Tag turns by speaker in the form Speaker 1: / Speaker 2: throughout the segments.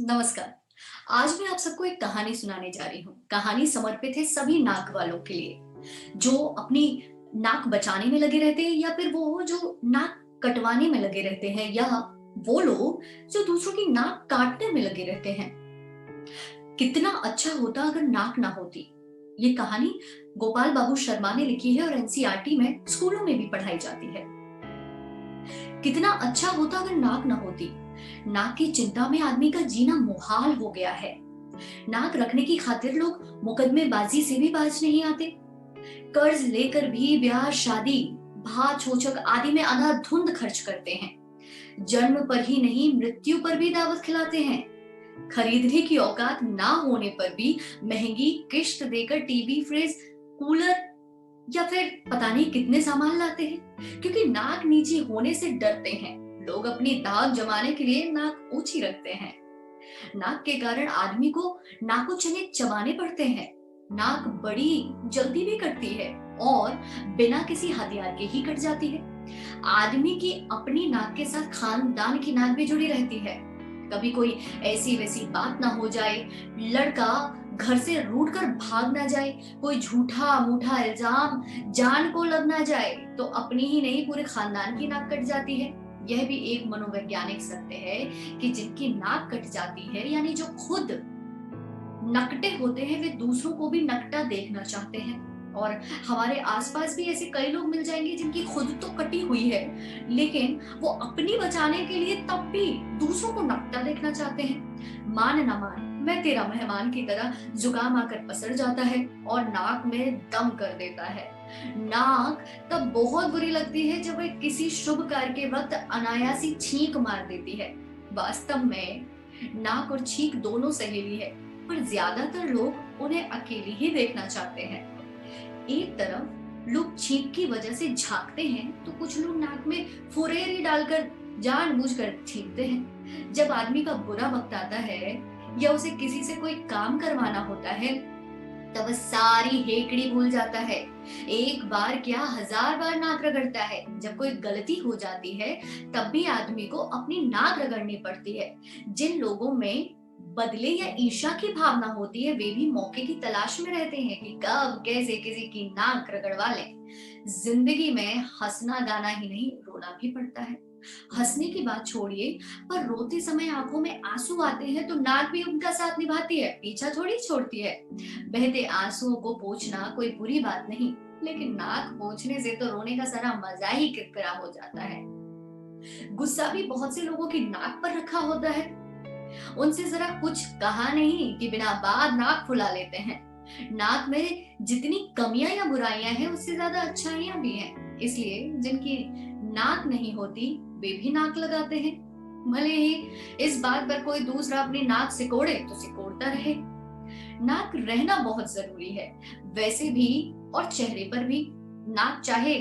Speaker 1: नमस्कार। आज मैं आप सबको एक कहानी सुनाने जा रही हूँ। कहानी समर्पित है सभी नाक वालों के लिए, जो अपनी नाक बचाने में लगे रहते हैं या फिर वो जो नाक कटवाने में लगे रहते हैं या वो लोग जो दूसरों की नाक काटने में लगे रहते हैं। कितना अच्छा होता अगर नाक ना होती। ये कहानी गोपाल बाबू शर्मा ने लिखी है और एनसीईआरटी में स्कूलों में भी पढ़ाई जाती है। कितना अच्छा होता अगर नाक ना होती। नाक की चिंता में आदमी का जीना मुहाल हो गया है। नाक रखने की खातिर लोग मुकदमेबाजी से भी बाज नहीं आते। कर्ज लेकर भी ब्याह शादी, भा छोचक आदि में अंधाधुंध खर्च करते हैं। जन्म पर ही नहीं मृत्यु पर भी दावत खिलाते हैं। खरीदने की औकात ना होने पर भी महंगी किश्त देकर टीवी, फ्रिज, कूलर या फिर पता नहीं कितने सामान लाते हैं, क्योंकि नाक नीची होने से डरते हैं। लोग अपनी दाग जमाने के लिए नाक ऊंची रखते हैं। नाक के कारण आदमी को नाकों चने चबाने पड़ते हैं। नाक बड़ी जल्दी भी कटती है और बिना किसी हथियार के ही कट जाती है। आदमी की अपनी नाक के साथ खानदान की नाक भी जुड़ी रहती है। कभी कोई ऐसी वैसी बात ना हो जाए, लड़का घर से रूठ कर भाग ना जाए, कोई झूठा मूठा इल्जाम जान को लग ना जाए, तो अपनी ही नहीं पूरे खानदान की नाक कट जाती है। यह भी एक मनोवैज्ञानिक सत्य है कि जिनकी नाक कट जाती है, यानी जो खुद नकटे होते हैं, वे दूसरों को भी नकटा देखना चाहते हैं। और हमारे आसपास भी ऐसे कई लोग मिल जाएंगे जिनकी खुद तो कटी हुई है, लेकिन वो अपनी बचाने के लिए तब भी दूसरों को नकटा देखना चाहते हैं। मान ना मान, मैं तेरा मेहमान की तरह जुकाम आकर पसर जाता है और नाक में दम कर देता है। नाक तब बहुत बुरी लगती है जब वह किसी शुभ कार्य के वक्त अनायासी छींक मार देती है। वास्तव में नाक और छींक दोनों सहेली है, पर ज्यादातर लोग उन्हें अकेली ही देखना चाहते हैं। एक तरफ लोग छींक की वजह से झांकते हैं, तो कुछ लोग नाक में फुरेरी डालकर जानबूझकर छींकते हैं। जब आदमी का बुरा वक्त आता है या उसे किसी से कोई काम करवाना होता है, तब वह सारी हेकड़ी भूल जाता है। एक बार क्या 1000 बार नाक रगड़ता है। जब कोई गलती हो जाती है, तब भी आदमी को अपनी नाक रगड़नी पड़ती है। जिन लोगों में बदले या ईर्ष्या की भावना होती है, वे भी मौके की तलाश में रहते हैं कि कब कैसे किसी की नाक रगड़वा लें। जिंदगी में हंसना गाना ही नहीं, रोना भी पड़ता है। हंसने की बात छोड़िए, पर रोते समय आंखों में आंसू आते हैं तो नाक भी उनका साथ निभाती है, पीछा थोड़ी छोड़ती है। बहते आंसुओं को पोंछना कोई बुरी बात नहीं, लेकिन नाक पोंछने से तो रोने का सारा मजा ही किरकिरा हो जाता है। गुस्सा भी बहुत से लोगों की नाक पर रखा होता है। उनसे जरा कुछ कहा नहीं कि बिना बात नाक फुला लेते हैं। नाक में जितनी कमियां या बुराइयां हैं, उससे ज्यादा अच्छाइयां भी हैं। इसलिए जिनकी नाक नहीं होती, वे भी नाक लगाते हैं। भले ही इस बात पर कोई दूसरा अपनी नाक सिकोड़े तो सिकोड़ता रहे। नाक रहना बहुत जरूरी है, वैसे भी और चेहरे पर भी। नाक चाहे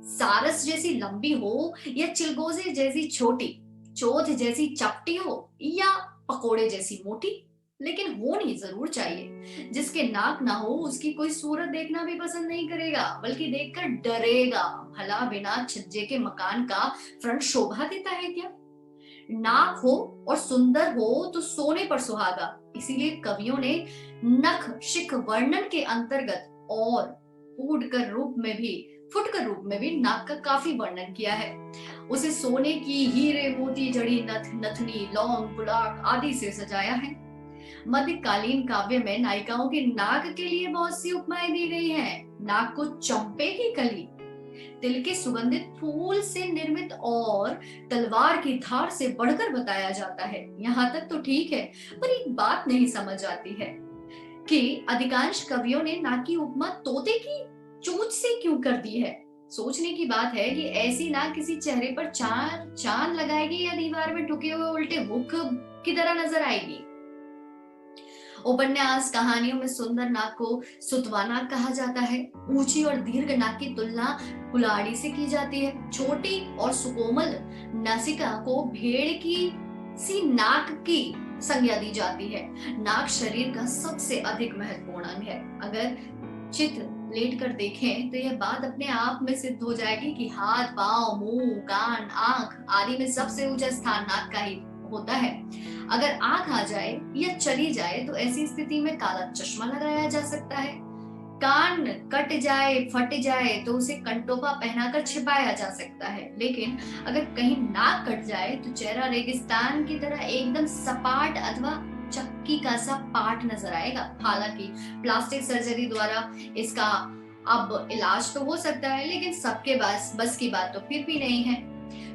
Speaker 1: सारस जैसी लंबी हो या चिलगोजे जैसी छोटी, चोथ जैसी चपटी हो या पकोड़े जैसी मोटी, लेकिन होनी जरूर चाहिए। जिसके नाक ना हो, उसकी कोई सूरत देखना भी पसंद नहीं करेगा, बल्कि देखकर डरेगा। भला बिना छज्जे के मकान का फ्रंट शोभा देता है क्या? नाक हो और सुंदर हो तो सोने पर सुहागा। इसीलिए कवियों ने नख शिख वर्णन के अंतर्गत और फुटकर रूप में भी नाक का काफी वर्णन किया है। उसे सोने की हीरे मोती जड़ी नथ, नथनी, लौंग, बुलाक आदि से सजाया है। मध्यकालीन काव्य में नायिकाओं की नाक के लिए बहुत सी उपमाएं दी गई हैं। नाक को चंपे की कली, तिल के सुगंधित फूल से निर्मित और तलवार की धार से बढ़कर बताया जाता है। यहाँ तक तो ठीक है, पर एक बात नहीं समझ आती है कि अधिकांश कवियों ने नाक की उपमा तोते की चोंच से क्यों कर दी है। सोचने की बात है कि ऐसी नाक किसी चेहरे पर चार चांद लगाएगी या दीवार में ठुके हुए उल्टे हुक की तरह नजर आएगी। उपन्यास कहानियों में सुंदर नाक को सुतवा नाक कहा जाता है। ऊंची और दीर्घ नाक की तुलना कुल्हाड़ी से की जाती है। छोटी और सुकोमल नासिका को भेड़ की सी नाक की संज्ञा दी जाती है। नाक शरीर का सबसे अधिक महत्वपूर्ण अंग है। अगर चित्र लेट कर देखें तो यह बात अपने आप में सिद्ध हो जाएगी कि हाथ, पांव, मुंह, कान, आंख आदि में सबसे ऊंचा स्थान नाक का ही होता है। अगर आंख आ जाए या चली जाए तो ऐसी स्थिति में काला चश्मा लगाया जा सकता है। कान कट जाए, फट जाए तो उसे कंटोपा पहनाकर छिपाया जा सकता है। लेकिन अगर कहीं नाक कट जाए तो चेहरा रेगिस्तान की तरह एकदम सपाट अथवा चक्की का सा पाट नजर आएगा। हालांकि प्लास्टिक सर्जरी द्वारा इसका अब इलाज तो हो सकता है, लेकिन सबके बस की बात तो फिर भी नहीं है।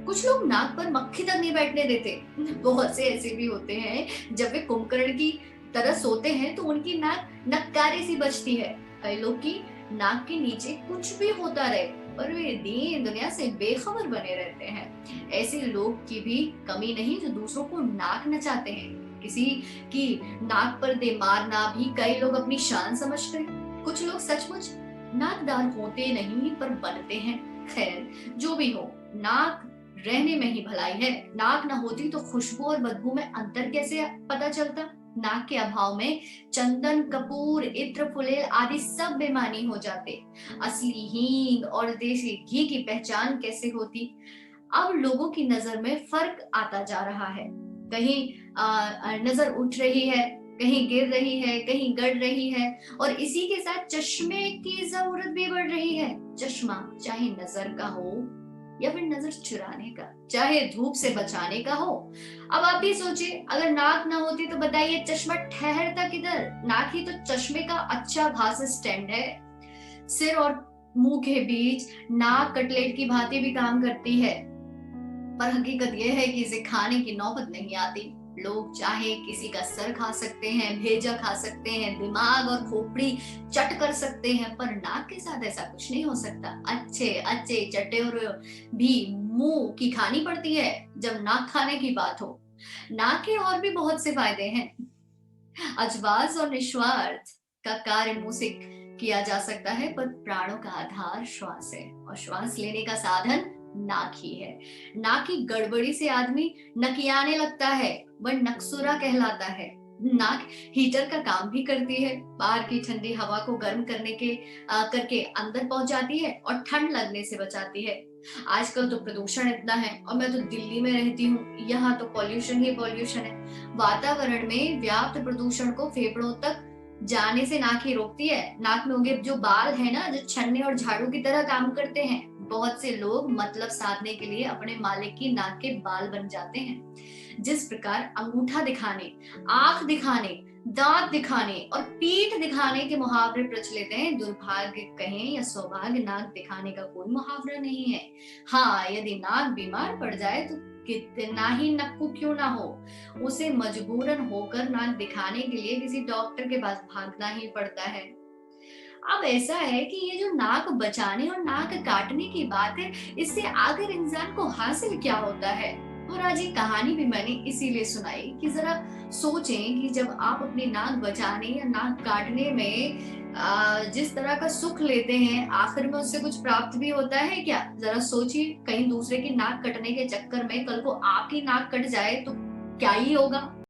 Speaker 1: कुछ लोग नाक पर मक्खी तक नहीं बैठने देते। बहुत से ऐसे भी होते हैं, जब वे कुंभकर्ण की तरह सोते हैं तो उनकी नाक नक्कारे सी बजती है। कई लोग की नाक के नीचे कुछ भी होता रहे पर वे दीन दुनिया से बेखबर बने रहते हैं। ऐसे लोग की भी कमी नहीं जो दूसरों को नाक नचाते हैं। किसी की नाक पर दे मारना भी कई लोग अपनी शान समझते हैं। कुछ लोग सचमुच नाकदार होते नहीं पर बनते हैं। खैर जो भी हो, नाक रहने में ही भलाई है। नाक न होती तो खुशबू और बदबू में अंतर कैसे पता चलता। नाक के अभाव में चंदन, कपूर, इत्र, फुलेल आदि सब बेमानी हो जाते। असली हींग और देसी घी की पहचान कैसे होती। अब लोगों की नजर में फर्क आता जा रहा है। कहीं नजर उठ रही है, कहीं गिर रही है, कहीं गड़ रही है, और इसी के साथ चश्मे की जरूरत भी बढ़ रही है। चश्मा चाहे नजर का हो या फिर नजर चुराने का, चाहे धूप से बचाने का हो। अब आप ही सोचिए, अगर नाक ना होती तो बताइए चश्मा ठहरता किधर। नाक ही तो चश्मे का अच्छा खासा स्टैंड है। सिर और मुंह के बीच नाक कटलेट की भांति भी काम करती है, पर हकीकत यह है कि इसे खाने की नौबत नहीं आती। लोग चाहे किसी का सर खा सकते हैं, भेजा खा सकते हैं, दिमाग और खोपड़ी चट कर सकते हैं, पर नाक के साथ ऐसा कुछ नहीं हो सकता। अच्छे अच्छे चटे हुए भी मुंह की खानी पड़ती है जब नाक खाने की बात हो। नाक के और भी बहुत से फायदे हैं। अजवाज और निस्वार्थ का कार्य मुंह से किया जा सकता है, पर प्राणों का आधार श्वास है और श्वास लेने का साधन नाक ही है। नाक की गड़बड़ी से आदमी नकियाने लगता है, वह नक्सुरा कहलाता है। नाक हीटर का काम भी करती है। बाहर की ठंडी हवा को गर्म करके अंदर पहुंचाती है और ठंड लगने से बचाती है। आजकल तो प्रदूषण इतना है, और मैं तो दिल्ली में रहती हूँ, यहाँ तो पॉल्यूशन ही पॉल्यूशन है। वातावरण में व्याप्त प्रदूषण को फेफड़ों तक जाने से नाक ही रोकती है। नाक में उगे जो बाल है ना, जो छन्ने और झाड़ू की तरह काम करते हैं। बहुत से लोग मतलब साधने के लिए अपने मालिक की नाक के बाल बन जाते हैं। जिस प्रकार अंगूठा दिखाने, आंख दिखाने, दांत दिखाने और पीठ दिखाने के मुहावरे प्रचलित हैं, दुर्भाग्य कहें या सौभाग्य, नाक दिखाने का कोई मुहावरा नहीं है। हाँ, यदि नाक बीमार पड़ जाए तो कितना ही नक्कू क्यों ना हो, उसे मजबूरन होकर नाक दिखाने के लिए किसी डॉक्टर के पास भागना ही पड़ता है। अब ऐसा है कि ये जो नाक बचाने और नाक काटने की बात है, इससे आखिर इंसान को हासिल क्या होता है। और आज ये कहानी भी मैंने इसीलिए सुनाई कि जरा सोचें कि जब आप अपनी नाक बचाने या नाक काटने में जिस तरह का सुख लेते हैं, आखिर में उससे कुछ प्राप्त भी होता है क्या। जरा सोचिए, कहीं दूसरे की नाक कटने के चक्कर में कल को आपकी नाक कट जाए तो क्या ही होगा।